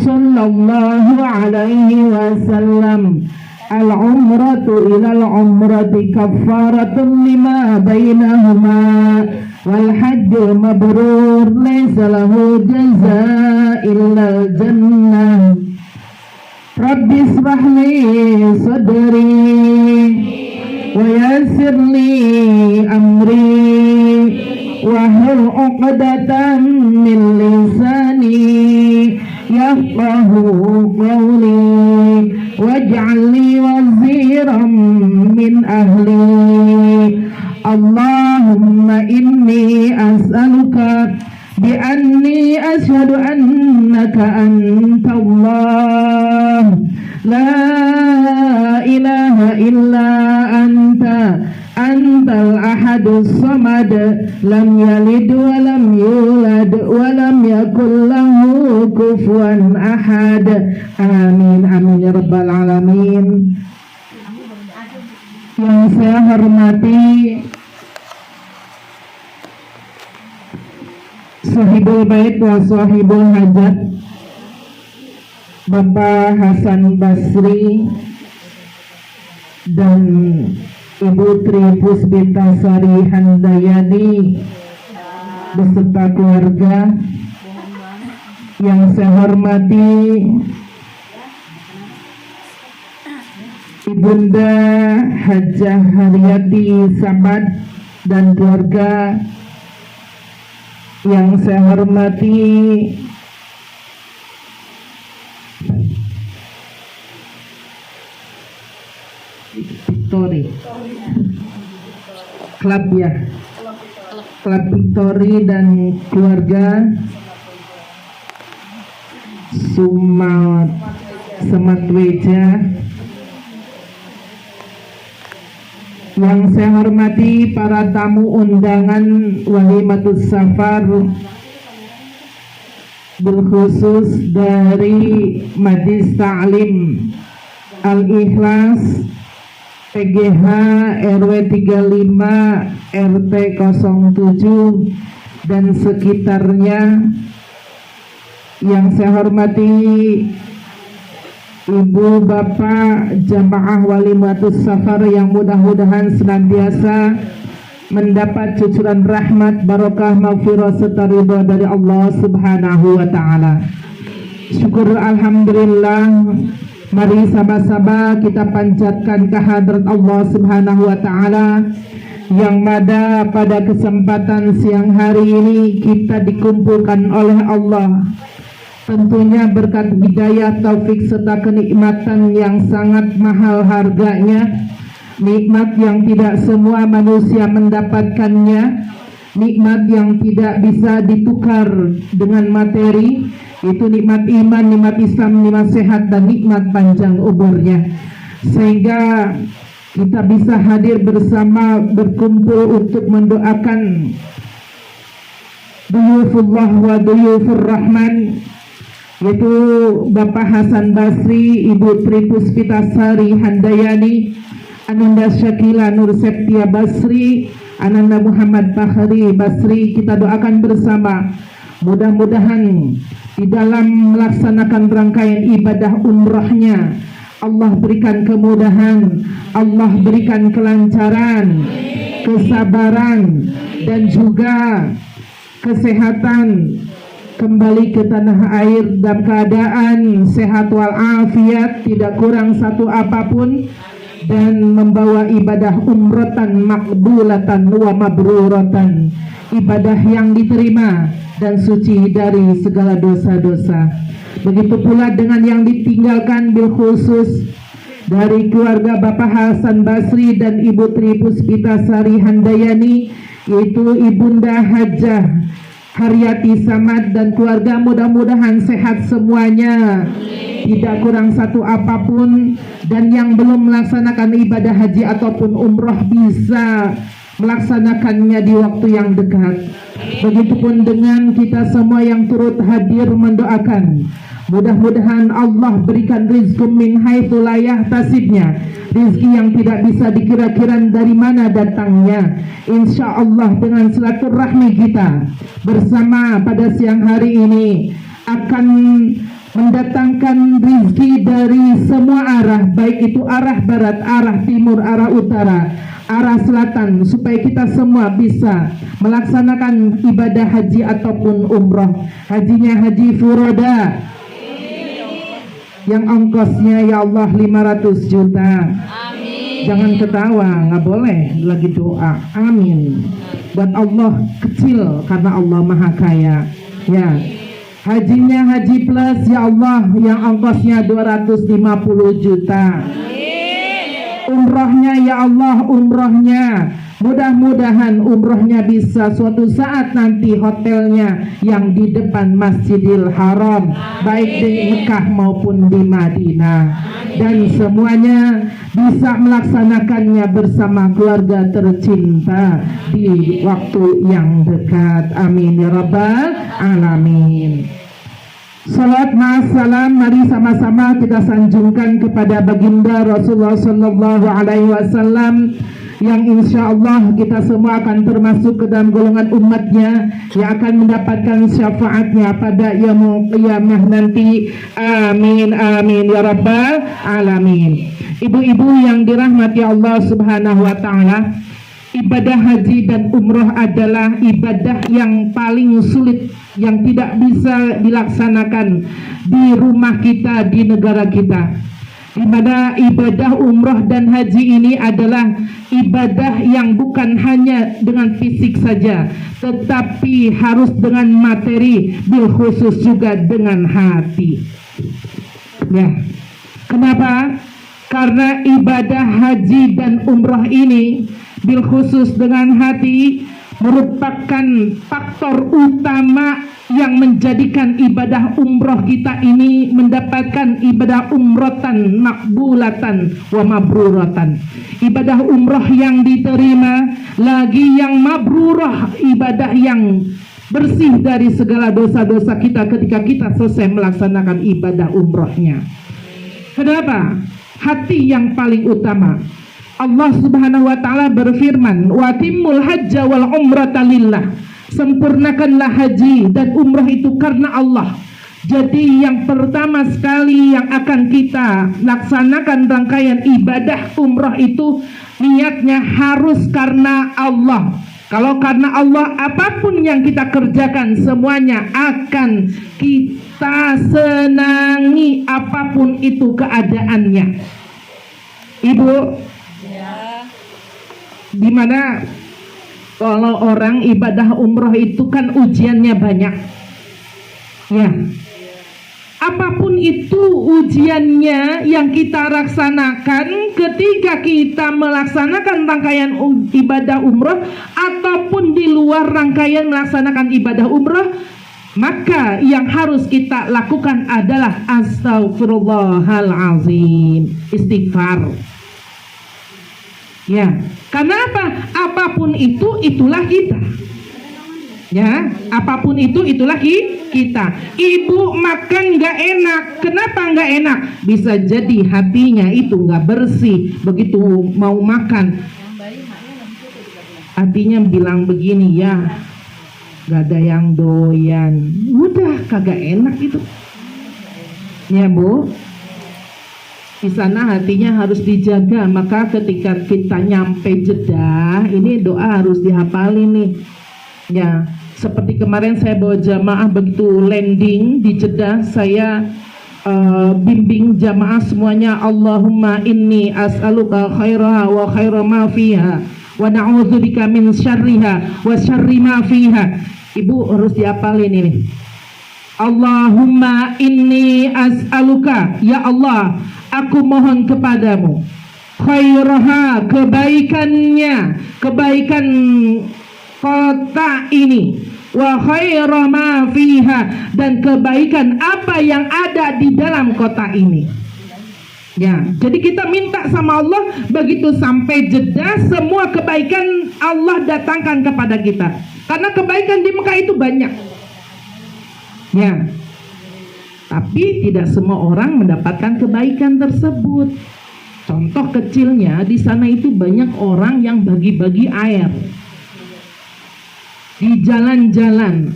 sallallahu alaihi wasallam, al-umratu ilal umrati kaffaratun lima bainahuma wal hajjul mabrur laysa lahu jazaa illa jannah. Rabbi israh li sadri wa yassir li amri wahlul 'uqdatam min lisani yafqahu qawli waj'al li waziran min ahli. Allahumma inni as'aluka bi anni asyhadu annaka anta Allah la ilaha illa anta antal ahadus samad lam yalid wa lam yulad wa lam yakul lahu kufuwan ahad. Amin amin ya rabbal alamin. Yang saya hormati Sahibul Bait wa Sahibul Hajat, Bapak Hasan Basri dan Ibu Tri Puspitasari Handayani beserta keluarga. Yang saya hormati Ibunda Hajah Haryati Samad dan keluarga. Yang saya hormati Victory Club ya, Club Victory dan keluarga, Sematweja. Yang saya hormati para tamu undangan Walimatus Safar, berkhusus dari Majlis Ta'lim Al-Ikhlas PGH RW 35 RT 07 dan sekitarnya. Yang saya hormati Ibu Bapak Jamaah Walimatus Safar yang mudah-mudahan senantiasa mendapat cucuran rahmat, barokah, maghfirah serta ridha dari Allah Subhanahu wa taala. Syukur alhamdulillah. Mari sama-sama kita panjatkan kehadrat Allah Subhanahu wa taala yang mana pada kesempatan siang hari ini kita dikumpulkan oleh Allah, tentunya berkat hidayah, taufik serta kenikmatan yang sangat mahal harganya, nikmat yang tidak semua manusia mendapatkannya, nikmat yang tidak bisa ditukar dengan materi, itu nikmat iman, nikmat Islam, nikmat sehat dan nikmat panjang umurnya. Sehingga kita bisa hadir bersama, berkumpul untuk mendoakan duyufullah wa duyufur rahman, yaitu Bapak Hasan Basri, Ibu Tri Puspitasari Handayani, Ananda Syakila Nur Septia Basri, Ananda Muhammad Fakhri Basri. Kita doakan bersama, mudah-mudahan di dalam melaksanakan rangkaian ibadah umrahnya Allah berikan kemudahan, Allah berikan kelancaran, kesabaran dan juga kesehatan, kembali ke tanah air dalam keadaan sehat walafiat, tidak kurang satu apapun, dan membawa ibadah umratan makbulatan wa mabruratan, ibadah yang diterima dan suci dari segala dosa-dosa. Begitu pula dengan yang ditinggalkan bil khusus dari keluarga Bapak Hasan Basri dan Ibu Tri Puspitasari Handayani, yaitu Ibunda Hajah Haryati Samad dan keluarga, mudah-mudahan sehat semuanya, tidak kurang satu apapun, dan yang belum melaksanakan ibadah haji ataupun umroh bisa melaksanakannya di waktu yang dekat. Begitupun dengan kita semua yang turut hadir mendoakan, mudah-mudahan Allah berikan rizqum min haitsu la yahtasibnya, rizki yang tidak bisa dikira-kira dari mana datangnya. Insya Allah dengan silaturahmi kita bersama pada siang hari ini akan mendatangkan rizki dari semua arah, baik itu arah barat, arah timur, arah utara, arah selatan, supaya kita semua bisa melaksanakan ibadah haji ataupun umroh. Hajinya haji furoda yang ongkosnya ya Allah 500 juta. Jangan ketawa, nggak boleh, lagi doa. Amin. Buat Allah kecil karena Allah maha kaya. Ya, hajinya haji plus ya Allah yang ongkosnya 250 juta. Umrohnya ya Allah, umrohnya mudah-mudahan umrohnya bisa suatu saat nanti hotelnya yang di depan Masjidil Haram, baik di Mekah maupun di Madinah, dan semuanya bisa melaksanakannya bersama keluarga tercinta di waktu yang dekat. Amin ya rabbal alamin. Salat ma'assalam, mari sama-sama kita sanjungkan kepada baginda Rasulullah sallallahu alaihi wasallam yang insya Allah kita semua akan termasuk ke dalam golongan umatnya yang akan mendapatkan syafaatnya pada yaumul qiyamah nanti. Amin amin ya rabbal alamin. Ibu-ibu yang dirahmati Allah subhanahu wa ta'ala, ibadah haji dan umroh adalah ibadah yang paling sulit, yang tidak bisa dilaksanakan di rumah kita, di negara kita, di mana ibadah umroh dan haji ini adalah ibadah yang bukan hanya dengan fisik saja, tetapi harus dengan materi, bil khusus juga dengan hati. Ya, kenapa? Karena ibadah haji dan umroh ini bil khusus dengan hati merupakan faktor utama yang menjadikan ibadah umroh kita ini mendapatkan ibadah umrotan makbulatan wa mabruratan. Ibadah umroh yang diterima, lagi yang mabrurah, ibadah yang bersih dari segala dosa-dosa kita ketika kita selesai melaksanakan ibadah umrohnya. Kenapa? Hati yang paling utama. Allah subhanahu wa ta'ala berfirman, wa timmul hajja wal umrata lillah. Sempurnakanlah haji dan umrah itu karena Allah. Jadi yang pertama sekali yang akan kita laksanakan rangkaian ibadah umrah itu niatnya harus karena Allah. Kalau karena Allah, apapun yang kita kerjakan semuanya akan kita senangi, apapun itu keadaannya. Ibu, dimana kalau orang ibadah umroh itu kan ujiannya banyak, ya. Apapun itu ujiannya yang kita laksanakan ketika kita melaksanakan rangkaian ibadah umroh ataupun di luar rangkaian melaksanakan ibadah umroh, maka yang harus kita lakukan adalah astaghfirullahalazim, istighfar. Ya, karena apa? Apapun itu, itulah kita. Ya, apapun itu, itulah kita. Ibu makan nggak enak, kenapa nggak enak? Bisa jadi hatinya itu nggak bersih. Begitu mau makan, hatinya bilang begini, ya, nggak ada yang doyan. Udah kagak enak itu. Ya Bu. Di sana hatinya harus dijaga. Maka ketika kita nyampe Jeddah, ini doa harus dihafalin nih. Ya, seperti kemarin saya bawa jamaah begitu landing di Jeddah, saya bimbing jamaah semuanya, Allahumma inni as'aluka khairaha wa khaira ma fiha wa na'udzubika min syarriha wa syarri ma fiha. Ibu harus dihafalin ini. Allahumma inni as'aluka, ya Allah, aku mohon kepadamu, khairaha, kebaikannya, kebaikan kota ini, wa khaira ma fiha, dan kebaikan apa yang ada di dalam kota ini. Ya, jadi kita minta sama Allah begitu sampai Jeddah, semua kebaikan Allah datangkan kepada kita. Karena kebaikan di Mekah itu banyak. Ya. Tapi tidak semua orang mendapatkan kebaikan tersebut. Contoh kecilnya, di sana itu banyak orang yang bagi-bagi air di jalan-jalan.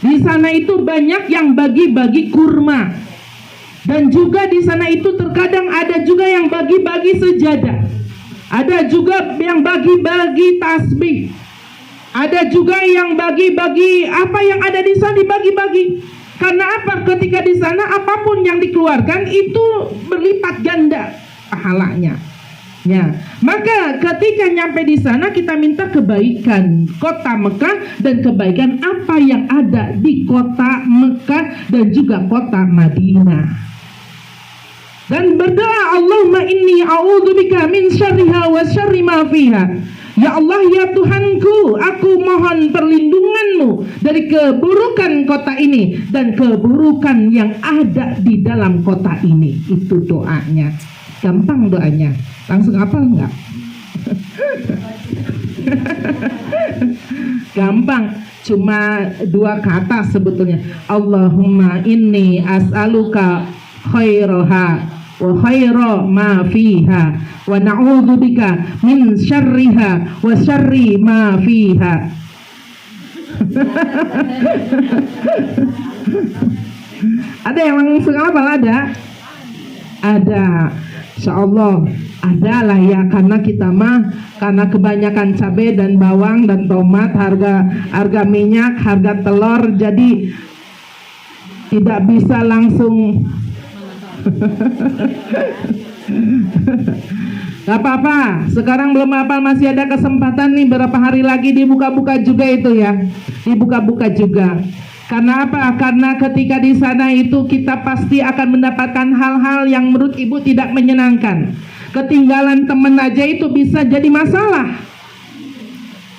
Di sana itu banyak yang bagi-bagi kurma. Dan juga di sana itu terkadang ada juga yang bagi-bagi sejadah. Ada juga yang bagi-bagi tasbih. Ada juga yang bagi-bagi apa yang ada di sana dibagi-bagi. Karena apa? Ketika di sana apapun yang dikeluarkan itu berlipat ganda pahalanya. Ya, maka ketika nyampe di sana kita minta kebaikan kota Mekah dan kebaikan apa yang ada di kota Mekah dan juga kota Madinah. Dan berdoa, Allahumma inni a'udzubika min syarriha wa syarri ma fiha. Ya Allah, ya Tuhanku, aku mohon perlindunganmu dari keburukan kota ini dan keburukan yang ada di dalam kota ini. Itu doanya. Gampang doanya. Langsung hafal enggak? Gampang. Cuma 2 kata sebetulnya. Allahumma inni as'aluka khairaha wa khaira ma fiha wa na'udzubika min syarriha wa syarri ma fiha. Ada yang langsung hafal? Ada. Insyaallah ada lah ya, karena kita karena kebanyakan cabai dan bawang dan tomat, harga minyak, harga telur, jadi tidak bisa langsung. Gak apa-apa, sekarang belum hafal masih ada kesempatan nih, berapa hari lagi dibuka-buka juga itu ya, dibuka-buka juga. Karena apa? Karena ketika di sana itu kita pasti akan mendapatkan hal-hal yang menurut ibu tidak menyenangkan. Ketinggalan teman aja itu bisa jadi masalah.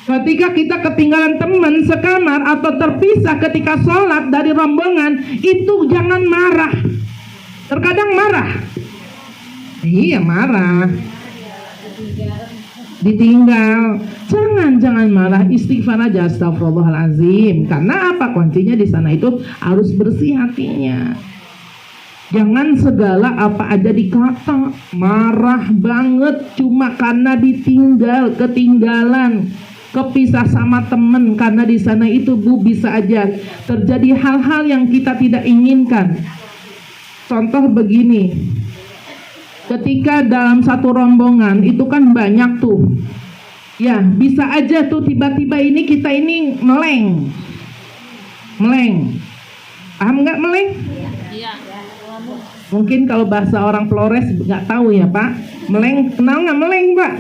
Ketika kita ketinggalan teman sekamar atau terpisah ketika sholat dari rombongan, itu jangan marah. Terkadang marah. Iya, marah. Ditinggal. Jangan marah, istighfar aja, astagfirullahalazim. Karena apa? Kuncinya di sana itu harus bersih hatinya. Jangan segala apa aja dikata, marah banget cuma karena ketinggalan, kepisah sama temen. Karena di sana itu Bu bisa aja terjadi hal-hal yang kita tidak inginkan. Contoh begini, ketika dalam satu rombongan itu kan banyak tuh. Ya, bisa aja tuh tiba-tiba kita ini meleng. Paham nggak meleng? Iya. Mungkin kalau bahasa orang Flores nggak tahu ya Pak. Meleng, kenal nggak meleng Pak?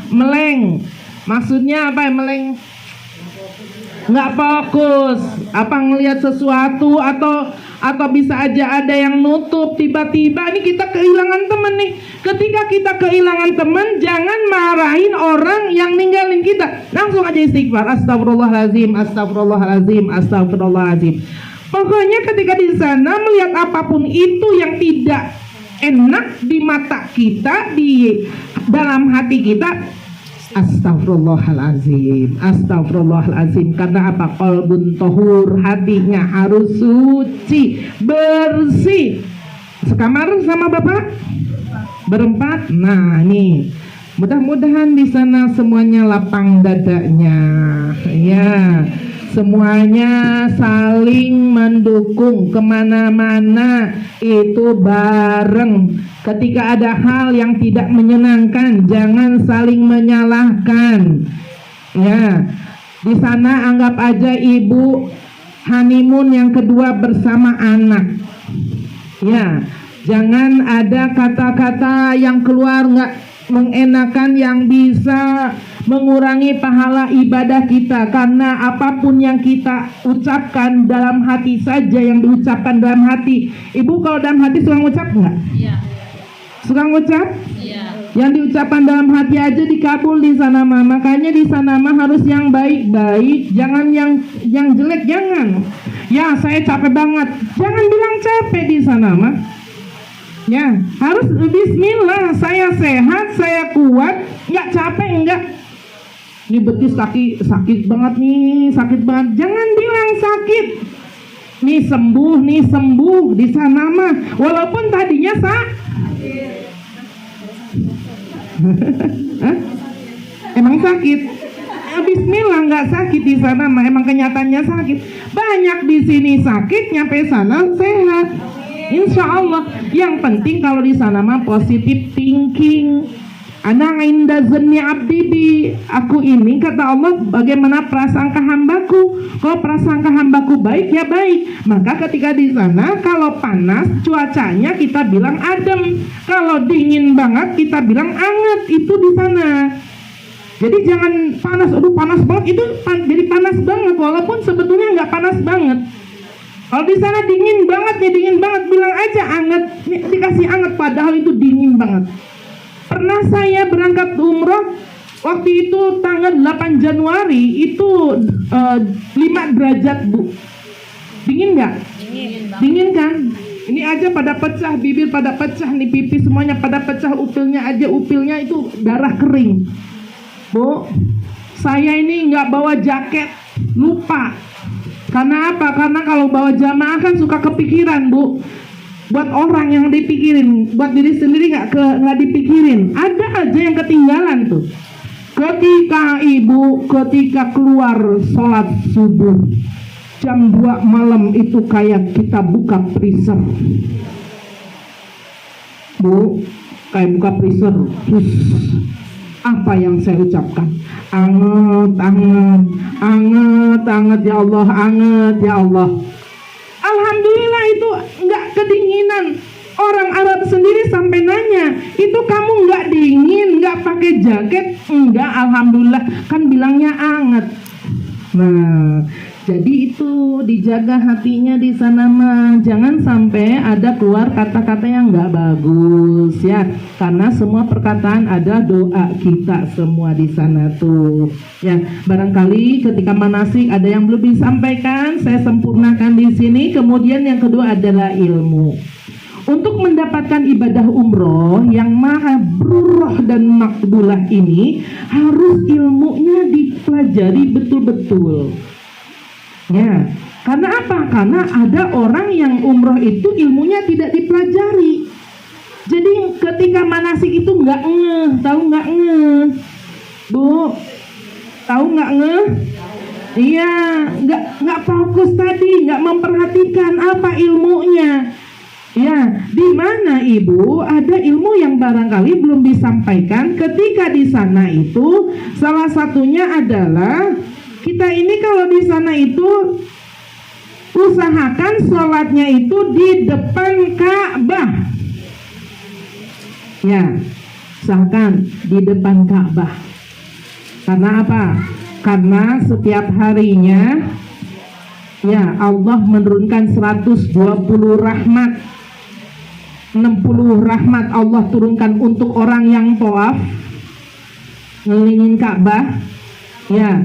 Meleng, maksudnya apa ya meleng? Nggak fokus, apa ngelihat sesuatu atau bisa aja ada yang nutup tiba-tiba. Ini kita kehilangan teman nih. Ketika kita kehilangan teman, jangan marahin orang yang ninggalin kita. Langsung aja istighfar, astagfirullahalazim, astagfirullahalazim, astagfirullahalazim. Pokoknya ketika di sana melihat apapun itu yang tidak enak di mata kita, di dalam hati kita, astagfirullahalazim, astagfirullahalazim. Karena apa? Qalbun tahur, hatinya harus suci, bersih. Sekamar sama Bapak? Berempat. Nah, nih. Mudah-mudahan di sana semuanya lapang dadanya. Ya. Semuanya saling mendukung kemana-mana itu bareng. Ketika ada hal yang tidak menyenangkan, jangan saling menyalahkan. Ya, di sana anggap aja ibu honeymoon yang kedua bersama anak. Ya, jangan ada kata-kata yang keluar nggak mengenakan yang bisa mengurangi pahala ibadah kita. Karena apapun yang kita ucapkan dalam hati saja yang diucapkan dalam hati. Ibu kalau dalam hati suka ngucap nggak? Iya. Suka ngucap? Iya. Yang diucapkan dalam hati aja dikabul di sana mah. Makanya di sana mah harus yang baik-baik, jangan yang jelek, jangan. Ya saya capek banget, jangan bilang capek di sana mah. Ya harus bismillah, saya sehat, saya kuat, nggak capek enggak. Ini betis sakit banget nih, sakit banget. Jangan bilang sakit. Nih sembuh di sana mah. Walaupun tadinya sakit. Emang sakit? Bismillah nggak sakit di sana mah. Emang kenyataannya sakit. Banyak di sini sakit, nyampe sana sehat. Insya Allah. Yang penting kalau di sana mah positive thinking. Ana inda zanni abdi bi, aku ini kata Allah bagaimana prasangka hambaku. Kalau prasangka hambaku baik ya baik. Maka ketika di sana kalau panas cuacanya kita bilang adem, kalau dingin banget kita bilang anget. Itu di sana. Jadi jangan panas, aduh panas banget itu jadi panas banget walaupun sebetulnya nggak panas banget. Kalau di sana dingin banget nih, dingin banget bilang aja anget, nih, dikasih anget padahal itu dingin banget. Pernah saya berangkat umroh waktu itu tanggal 8 Januari itu 5 derajat Bu. Dingin nggak? Dingin kan? Ini aja pada pecah, bibir pada pecah, nih pipi semuanya pada pecah, upilnya itu darah kering. Bu, saya ini nggak bawa jaket, lupa. Karena apa? Karena kalau bawa jamaah kan suka kepikiran Bu. Buat orang yang dipikirin, buat diri sendiri nggak dipikirin. Ada aja yang ketinggalan tuh. Ketika ibu keluar sholat subuh jam 2 malam itu kayak kita buka freezer. Bu, kayak buka freezer. Apa yang saya ucapkan? Anget, anget, anget, anget ya Allah, anget ya Allah. Alhamdulillah itu nggak kedinginan. Orang Arab sendiri sampai nanya, itu kamu nggak dingin, nggak pakai jaket? Enggak, alhamdulillah, kan bilangnya anget. Nah, jadi itu dijaga hatinya di sana mah, jangan sampai ada keluar kata-kata yang nggak bagus ya, karena semua perkataan ada doa kita semua di sana tuh. Ya, barangkali ketika manasik ada yang belum disampaikan, saya sempurnakan di sini. Kemudian yang kedua adalah ilmu. Untuk mendapatkan ibadah umroh yang mabrurah dan makbulah ini harus ilmunya dipelajari betul-betul. Ya, karena apa? Karena ada orang yang umroh itu ilmunya tidak dipelajari. Jadi ketika manasik itu nggak ngeh, tahu nggak ngeh, Bu? Tahu nggak ngeh? Iya, nggak fokus tadi, nggak memperhatikan apa ilmunya. Ya, di mana Ibu ada ilmu yang barangkali belum disampaikan ketika di sana itu. Salah satunya adalah kita ini kalau di sana itu usahakan sholatnya itu di depan Ka'bah. Ya, usahakan di depan Ka'bah. Karena apa? Karena setiap harinya ya Allah menurunkan 120 rahmat. 60 rahmat Allah turunkan untuk orang yang tawaf ngelilingin Ka'bah. Ya,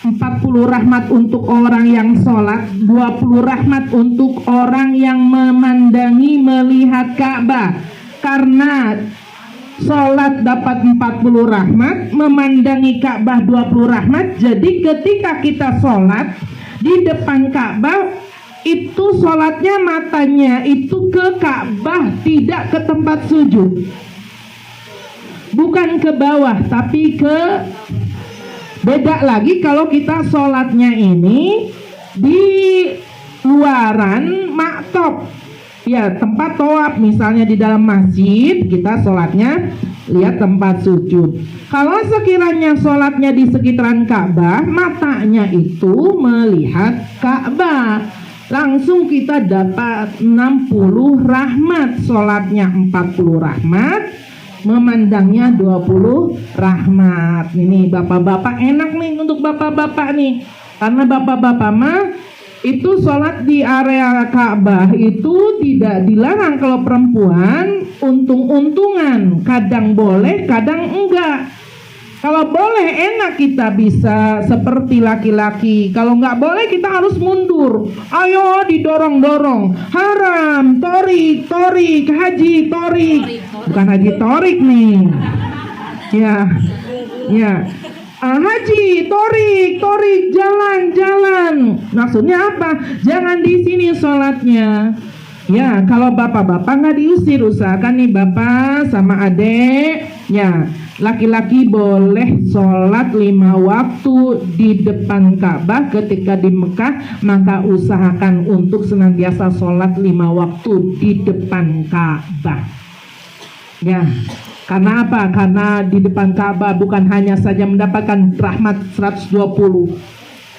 40 rahmat untuk orang yang sholat, 20 rahmat untuk orang yang memandangi melihat Ka'bah. Karena sholat dapat 40 rahmat, memandangi Ka'bah 20 rahmat. Jadi ketika kita sholat di depan Ka'bah itu sholatnya matanya itu ke Ka'bah, tidak ke tempat sujud, bukan ke bawah tapi ke. Beda lagi kalau kita sholatnya ini di luaran maktop, ya tempat tawaf, misalnya di dalam masjid kita sholatnya lihat tempat sujud. Kalau sekiranya sholatnya di sekitaran Ka'bah, matanya itu melihat Ka'bah, langsung kita dapat 60 rahmat. Sholatnya 40 rahmat, memandangnya 20 rahmat. Ini bapak-bapak enak nih untuk bapak-bapak nih, karena bapak-bapak mah itu sholat di area Ka'bah itu tidak dilarang. Kalau perempuan untung-untungan, kadang boleh kadang enggak. Kalau boleh enak kita bisa seperti laki-laki, kalau nggak boleh kita harus mundur. Ayo didorong-dorong, haram, torik, haji, torik. Bukan haji torik nih. Ya, ya. Haji, torik, jalan. Maksudnya apa? Jangan di sini sholatnya. Ya, kalau bapak-bapak nggak diusir, usahakan nih bapak sama adek, ya laki-laki boleh sholat 5 waktu di depan Ka'bah ketika di Mekah, maka usahakan untuk senantiasa sholat 5 waktu di depan Ka'bah. Ya, karena apa? Karena di depan Ka'bah bukan hanya saja mendapatkan rahmat 120.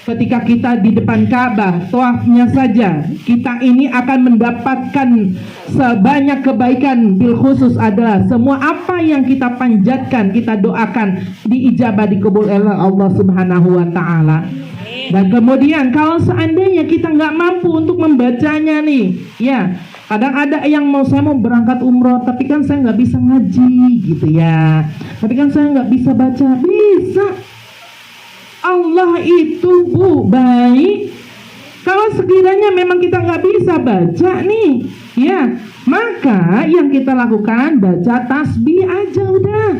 Ketika kita di depan Ka'bah, tawafnya saja, kita ini akan mendapatkan sebanyak kebaikan. Bil khusus adalah semua apa yang kita panjatkan, kita doakan, diijabah, dikabul oleh Allah Subhanahu wa Ta'ala. Dan kemudian kalau seandainya kita nggak mampu untuk membacanya nih, ya kadang ada yang saya mau berangkat umroh, tapi kan saya nggak bisa ngaji gitu ya, tapi kan saya nggak bisa baca. Bisa. Allah itu baik. Kalau sekiranya memang kita nggak bisa baca nih, ya maka yang kita lakukan baca tasbih aja udah.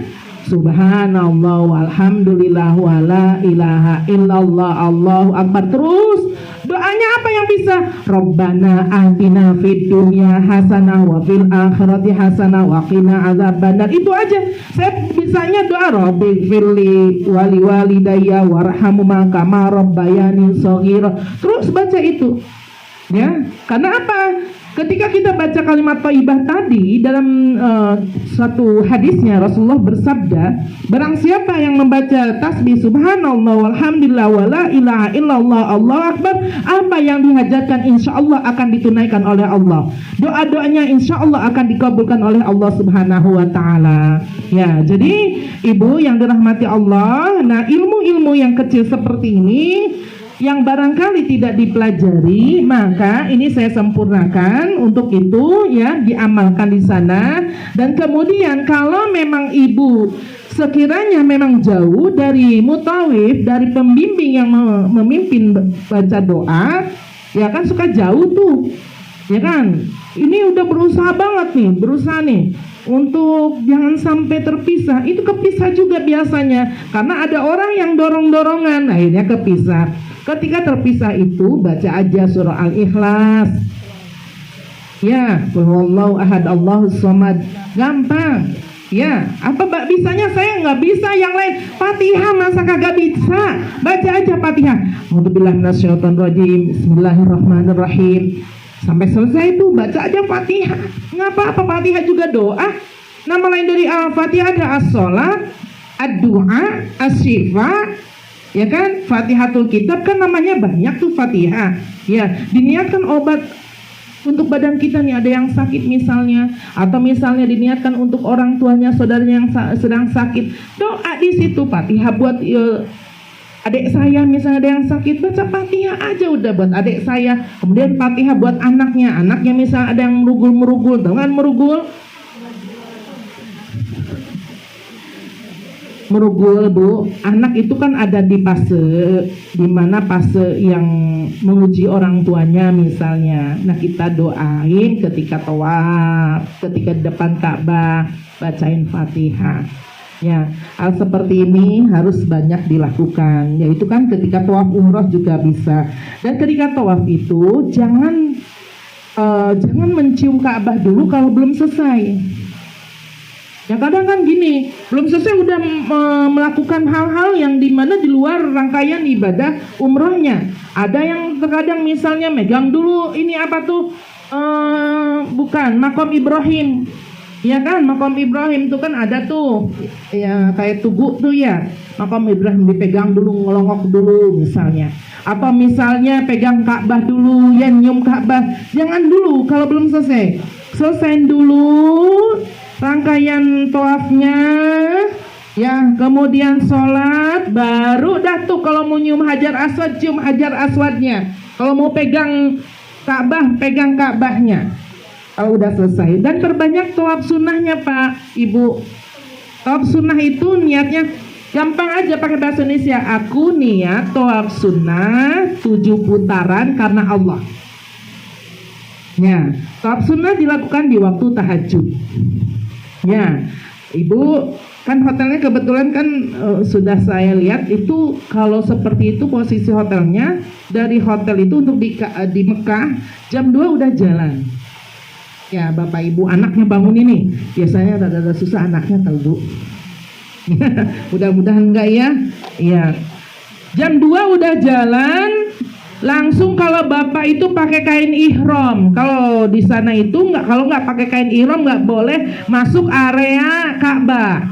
Subhanallah walhamdulillah wala ilaha illallah Allahu akbar. Terus doanya apa yang bisa? Rabbana atina fid dunya hasanah wa fil akhirati hasanah wa qina azabannar. Itu aja. Saya bisanya doa rabbighfirli wali walidayya warhamhuma kama rabbayani shaghira. Terus baca itu. Ya, karena apa? Ketika kita baca kalimat thayyibah tadi dalam satu hadisnya Rasulullah bersabda, barang siapa yang membaca tasbih subhanallah walhamdulillah wala ilaha illallah Allahu akbar, apa yang dihajatkan insyaallah akan ditunaikan oleh Allah. Doa-doanya insyaallah akan dikabulkan oleh Allah Subhanahu wa taala. Ya, jadi Ibu yang dirahmati Allah, nah ilmu-ilmu yang kecil seperti ini yang barangkali tidak dipelajari, maka ini saya sempurnakan untuk itu ya, diamalkan di sana. Dan kemudian kalau memang ibu sekiranya memang jauh dari mutawif, dari pembimbing yang memimpin baca doa, ya kan suka jauh tuh, ya kan. Ini udah berusaha banget nih, berusaha nih untuk jangan sampai terpisah. Itu kepisah juga biasanya karena ada orang yang dorong-dorongan, akhirnya kepisah. Ketika terpisah itu baca aja surah Al-Ikhlas. Ya, qul huwallahu ahad Allahus samad. Gampang. Ya, apa mbak bisanya? Saya nggak bisa yang lain. Fatihah masa kagak bisa? Baca aja Fatihah. A'udzubillahi minasyaitonirrajim. Bismillahirrahmanirrahim. Sampai selesai itu baca aja Fatihah. Nggak apa-apa, Fatihah juga doa. Nama lain dari Al-Fatihah ada as-sholat, ad-du'a, as-syifa. Ya kan, Fatihatul Kitab kan namanya banyak tuh Fatihah. Ya, diniatkan obat untuk badan kita nih, ada yang sakit misalnya, atau misalnya diniatkan untuk orang tuanya, saudaranya yang sedang sakit. Doa di situ Fatihah buat adik saya misalnya ada yang sakit, baca Fatihah aja udah buat adik saya. Kemudian Fatihah buat anaknya misalnya ada yang merugul, dengan merugul Bu, anak itu kan ada di fase dimana fase yang menguji orang tuanya misalnya. Nah kita doain ketika tawaf, ketika di depan Ka'bah, bacain Fatihah. Ya, hal seperti ini harus banyak dilakukan. Yaitu kan ketika tawaf umroh juga bisa. Dan ketika tawaf itu jangan mencium Ka'bah dulu kalau belum selesai. Ya kadang kan gini, belum selesai udah melakukan hal-hal yang dimana di luar rangkaian ibadah umrohnya. Ada yang terkadang misalnya megang dulu ini apa tuh, bukan makom Ibrahim, ya kan, makom Ibrahim tuh kan ada tuh, ya kayak tugu tuh ya, makom Ibrahim dipegang dulu, ngelongok dulu misalnya. Apa misalnya pegang Ka'bah dulu, ya nyium Ka'bah, jangan dulu kalau belum selesai. Selesaiin dulu rangkaian tawafnya, ya kemudian sholat, baru dah tuh kalau mau nyium Hajar Aswad, cium Hajar Aswadnya. Kalau mau pegang Ka'bah, pegang Ka'bahnya. Kalau udah selesai, dan perbanyak tawaf sunnahnya Pak Ibu. Tawaf sunnah itu niatnya gampang aja pakai bahasa Indonesia. Aku niat tawaf sunnah 7 putaran karena Allah. Ya, tawaf sunnah dilakukan di waktu tahajud. Ya, Ibu kan hotelnya kebetulan kan sudah saya lihat itu kalau seperti itu posisi hotelnya, dari hotel itu untuk di Mekah jam 2 udah jalan. Ya Bapak Ibu, anaknya bangun ini biasanya rada susah anaknya tahu Bu. Mudah-mudahan enggak ya. Iya. Jam 2 udah jalan, langsung kalau Bapak itu pakai kain ihram. Kalau di sana itu enggak, kalau nggak pakai kain ihram nggak boleh masuk area Ka'bah.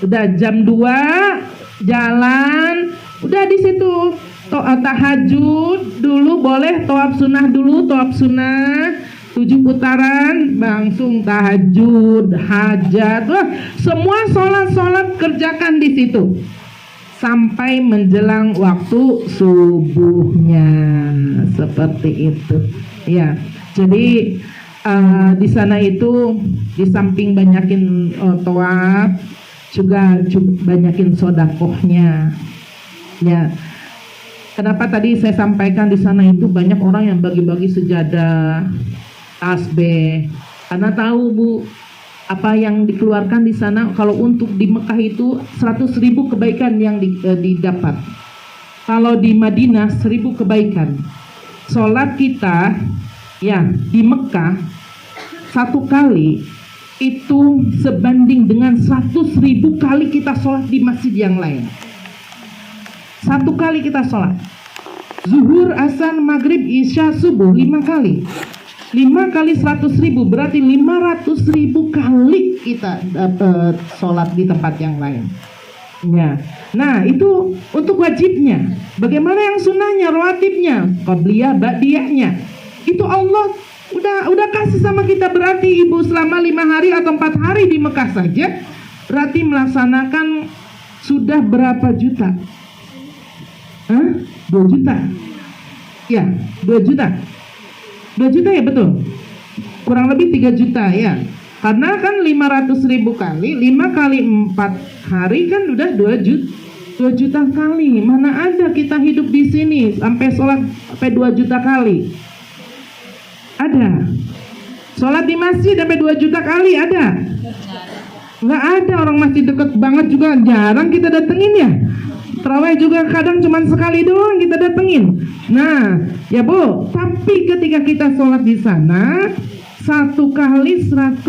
Udah jam 2 jalan, udah di situ tahajud dulu, boleh tawaf sunnah dulu, tawaf sunnah 7 putaran, langsung tahajud, hajat, wah, semua sholat kerjakan di situ sampai menjelang waktu subuhnya, seperti itu. Ya, jadi di sana itu di samping banyakin tawaf, juga banyakin sodakohnya. Ya, kenapa tadi saya sampaikan di sana itu banyak orang yang bagi-bagi sejadah, tasbih, karena tahu Bu, apa yang dikeluarkan di sana. Kalau untuk di Mekah itu 100.000 kebaikan yang didapat. Kalau di Madinah 1.000 kebaikan. Sholat kita ya di Mekah satu kali itu sebanding dengan 100.000 kali kita sholat di masjid yang lain. Satu kali kita sholat zuhur, asar, maghrib, isya, subuh 5 kali. 5 kali 100.000 berarti 500.000 kali kita dapat sholat di tempat yang lain. Ya. Nah itu untuk wajibnya. Bagaimana yang sunnahnya, rawatibnya, qabliyah, ba'diyahnya? Itu Allah udah kasih sama kita. Berarti ibu selama 5 hari atau 4 hari di Mekah saja berarti melaksanakan sudah berapa juta? 2 juta. Ya, 2 juta. 2 juta ya, betul. Kurang lebih 3 juta ya. Karena kan 500.000 kali 5 kali 4 hari kan udah 2 juta kali. Mana ada kita hidup di sini sampai sholat sampai 2 juta kali? Ada. Sholat di masjid sampai 2 juta kali ada? Nggak ada. Orang masjid deket banget juga jarang kita datengin ya. Tarawih juga kadang cuma sekali doang kita datengin. Nah, ya Bu, tapi ketika kita sholat di sana 1 kali 100.000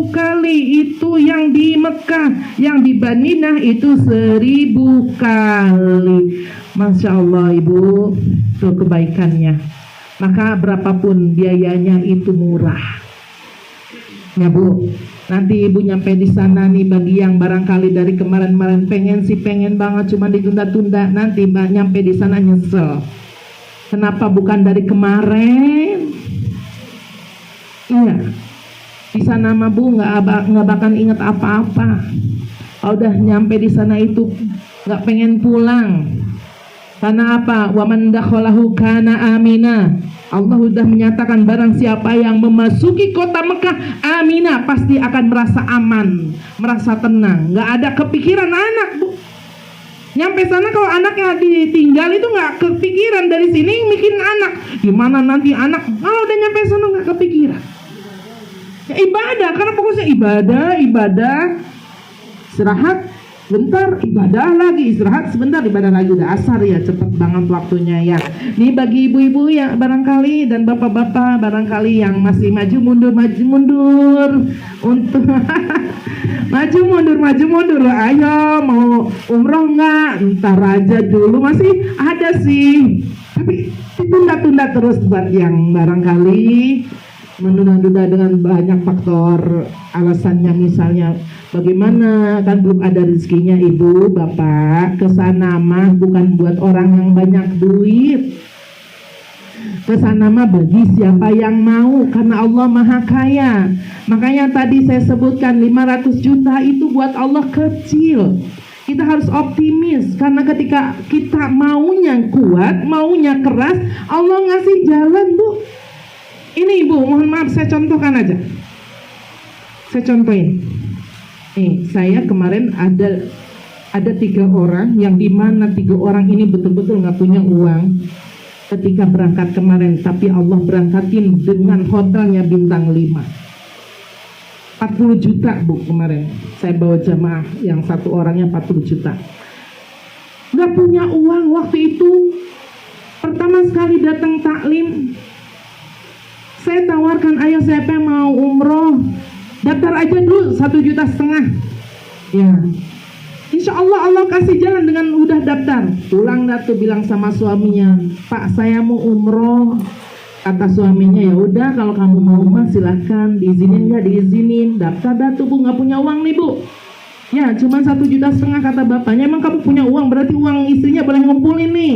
kali, itu yang di Mekah, yang di Madinah itu 1.000 kali. Masya Allah Ibu, itu kebaikannya. Maka berapapun biayanya itu murah. Ya Bu, nanti Ibu nyampe di sana nih, bagi yang barangkali dari kemarin-kemarin pengen banget cuma ditunda-tunda, nanti nyampe di sana nyesel. Kenapa bukan dari kemarin? Iya, di sana mah Bu nggak bakal ingat apa-apa. Kalau udah nyampe di sana itu nggak pengen pulang. Karena apa? Wa man dakhalahu kana amina. Allah sudah menyatakan barang siapa yang memasuki kota Mekah aminah, pasti akan merasa aman, merasa tenang, nggak ada kepikiran anak Bu. Nyampe sana kalau anaknya ditinggal itu nggak kepikiran, dari sini mikirin anak, gimana nanti anak. Kalau udah nyampe sana nggak kepikiran. Ya, ibadah, karena fokusnya ibadah, istirahat bentar, ibadah lagi, istirahat sebentar, ibadah lagi. Udah asar ya, cepet banget waktunya ya. Nih bagi ibu-ibu ya barangkali dan bapak-bapak barangkali yang masih maju mundur untuk maju mundur, ayo mau umroh nggak? Ntar aja dulu, masih ada sih, tapi tunda-tunda terus buat yang barangkali menunda-nunda dengan banyak faktor alasannya. Misalnya bagaimana, kan belum ada rezekinya Ibu Bapak. Kesana mah bukan buat orang yang banyak duit, kesana mah bagi siapa yang mau, karena Allah Maha Kaya. Makanya tadi saya sebutkan 500 juta itu buat Allah kecil. Kita harus optimis, karena ketika kita maunya kuat, maunya keras, Allah ngasih jalan Bu. Ini Ibu, mohon maaf saya contohkan aja. Saya contohin. Nih, saya kemarin ada 3 orang yang dimana 3 orang ini betul-betul nggak punya uang ketika berangkat kemarin, tapi Allah berangkatin dengan hotelnya bintang 5. 40 juta Bu kemarin. Saya bawa jamaah yang 1 orangnya 40 juta. Nggak punya uang waktu itu. Pertama sekali datang taklim, saya tawarkan, ayo siapa mau umroh, daftar aja dulu 1,5 juta. Ya, Insya Allah Allah kasih jalan dengan udah daftar. Pulang dah tuh bilang sama suaminya, Pak saya mau umroh. Kata suaminya, ya udah kalau kamu mau mah silahkan, diizinin nggak diizinin. Daftar dah tuh Bu, nggak punya uang nih Bu. Ya cuma 1,5 juta kata bapaknya. Emang kamu punya uang, berarti uang istrinya boleh ngumpulin nih,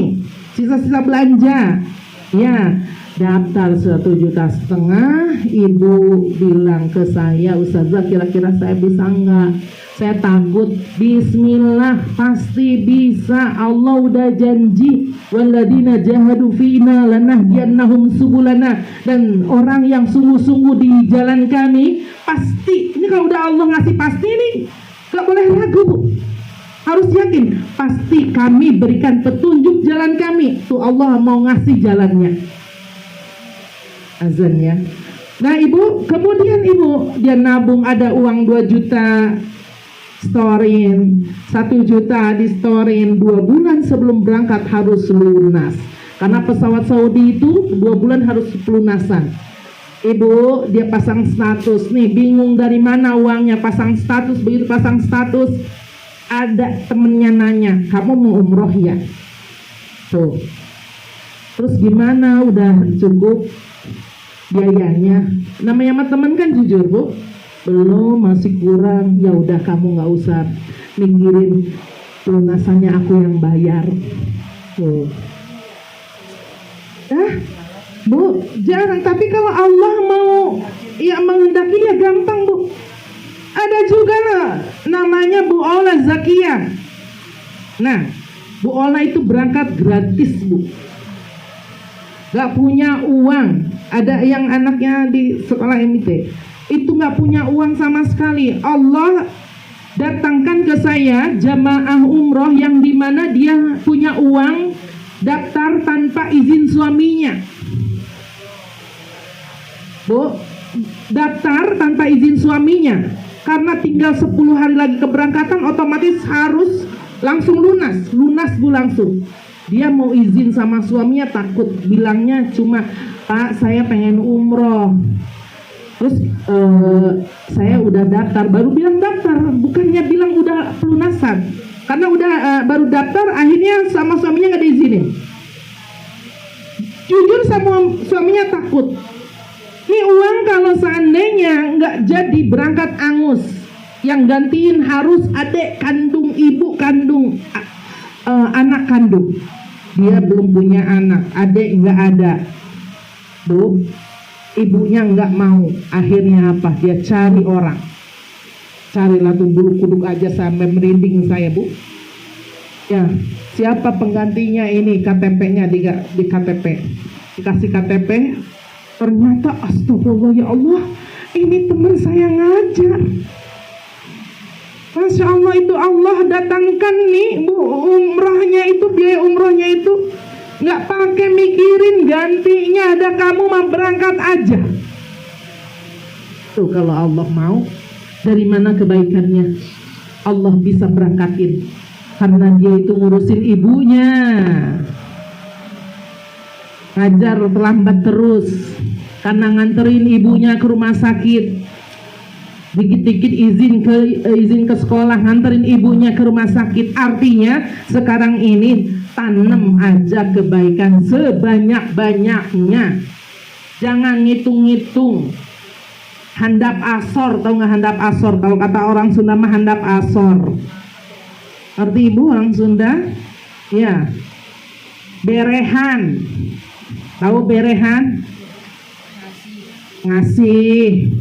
sisa-sisa belanja. Ya daftar 1,5 juta. Ibu bilang ke saya, Ustazah kira-kira saya bisa nggak? Saya takut. Bismillah, pasti bisa. Allah udah janji, waladina jahadu fina lanahdiyannahum subulana. Dan orang yang sungguh-sungguh di jalan kami, pasti. Ini kalau udah Allah ngasih pasti nih, gak boleh ragu Bu. Harus yakin, pasti kami berikan petunjuk jalan kami. Tuh Allah mau ngasih jalannya. Azan ya. Nah Ibu, kemudian Ibu, dia nabung ada uang 2 juta, storin 1 juta, di storin 2 bulan sebelum berangkat harus lunas. Karena pesawat Saudi itu 2 bulan harus pelunasan. Ibu, dia pasang status nih, bingung dari mana uangnya, pasang status. Begitu pasang status, ada temennya nanya, kamu mau umroh ya? Tuh. Terus gimana, udah cukup biayanya? Namanya sama temen kan jujur Bu, belum, masih kurang. Ya udah kamu nggak usah mikirin, pelunasannya aku yang bayar. Tuh. Bu, jarang. Tapi kalau Allah mau ya menghendaki ya gampang Bu. Ada juga lah namanya Bu Ola Zakiyah. Nah Bu Ola itu berangkat gratis Bu, gak punya uang. Ada yang anaknya di sekolah MIT itu gak punya uang sama sekali. Allah datangkan ke saya jamaah umroh yang dimana dia punya uang, daftar tanpa izin suaminya. Bu, daftar tanpa izin suaminya. Karena tinggal 10 hari lagi keberangkatan, otomatis harus langsung lunas. Lunas Bu langsung. Dia mau izin sama suaminya, takut. Bilangnya cuma, Pak saya pengen umroh. Terus saya udah daftar. Baru bilang daftar, bukannya bilang udah pelunasan. Karena udah baru daftar, akhirnya sama suaminya gak diizinin. Jujur sama suaminya takut. Ini uang kalau seandainya nggak jadi berangkat angus, yang gantiin harus adik kandung, ibu kandung, anak kandung. Dia belum punya anak, adik nggak ada. Bu, ibunya nggak mau. Akhirnya apa? Dia cari orang. Carilah tuh bulu kuduk aja sampai merinding saya Bu. Ya, siapa penggantinya ini? KTP-nya di KTP. Dikasih KTP. Ternyata astagfirullah ya Allah, ini teman saya ngajar. Masya Allah, itu Allah datangkan nih Bu, umrohnya itu, biaya umrohnya itu nggak pakai mikirin gantinya, ada kamu mau berangkat aja. Tuh kalau Allah mau, dari mana kebaikannya? Allah bisa berangkatin karena dia itu ngurusin ibunya. Ngajar terlambat terus karena nganterin ibunya ke rumah sakit. Dikit-dikit izin ke sekolah, nganterin ibunya ke rumah sakit. Artinya sekarang ini tanam aja kebaikan sebanyak-banyaknya. Jangan ngitung-ngitung. Handap asor, tahu nggak handap asor? Kalau kata orang Sunda mah handap asor. Ngerti Ibu orang Sunda? Ya. Berehan. Tahu berehan? Ngasih.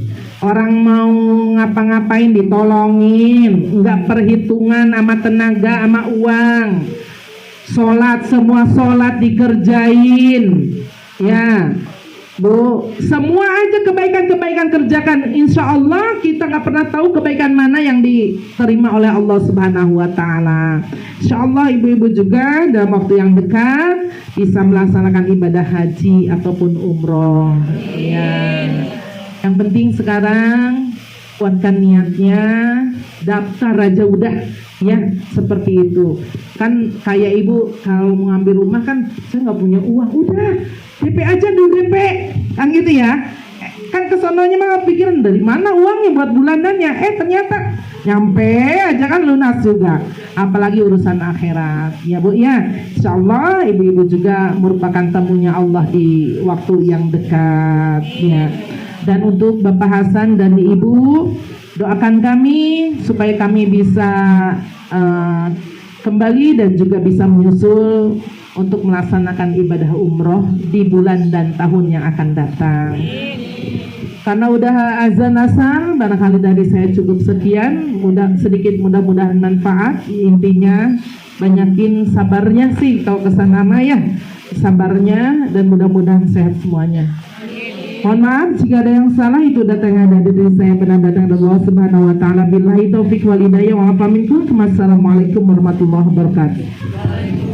Orang mau ngapa-ngapain ditolongin, enggak perhitungan sama tenaga sama uang. Sholat, semua sholat dikerjain. Ya Bu, semua aja kebaikan-kebaikan kerjakan. Insya Allah kita nggak pernah tahu kebaikan mana yang diterima oleh Allah Subhanahu Wa Taala. Insya Allah ibu-ibu juga dalam waktu yang dekat bisa melaksanakan ibadah haji ataupun umroh. Ya. Yang penting sekarang kuatkan niatnya, daftar aja udah ya, seperti itu. Kan kayak ibu kalau mau ngambil rumah kan saya nggak punya uang, udah DP aja dulu DP, kan gitu ya. Kan kesononya mah pikiran dari mana uangnya buat bulanannya, ternyata nyampe aja kan lunas juga. apalagi urusan akhirat ya Bu ya. Insyaallah ibu-ibu juga merupakan tamunya Allah di waktu yang dekat ya. Dan untuk Bapak Hasan dan Ibu, doakan kami supaya kami bisa kembali dan juga bisa menyusul untuk melaksanakan ibadah umroh di bulan dan tahun yang akan datang. Karena udah azan asar, barangkali dari saya cukup sekian, mudah-mudahan manfaat. Intinya banyakin sabarnya sih kalau kesana mah ya, sabarnya, dan mudah-mudahan sehat semuanya. Mohon maaf jika ada yang salah, itu datang dari diri saya, benar datang dari Allah Subhanahu wa taala. Billahi taufik wal hidayah wa afa minkum. Wassalamualaikum warahmatullahi wabarakatuh.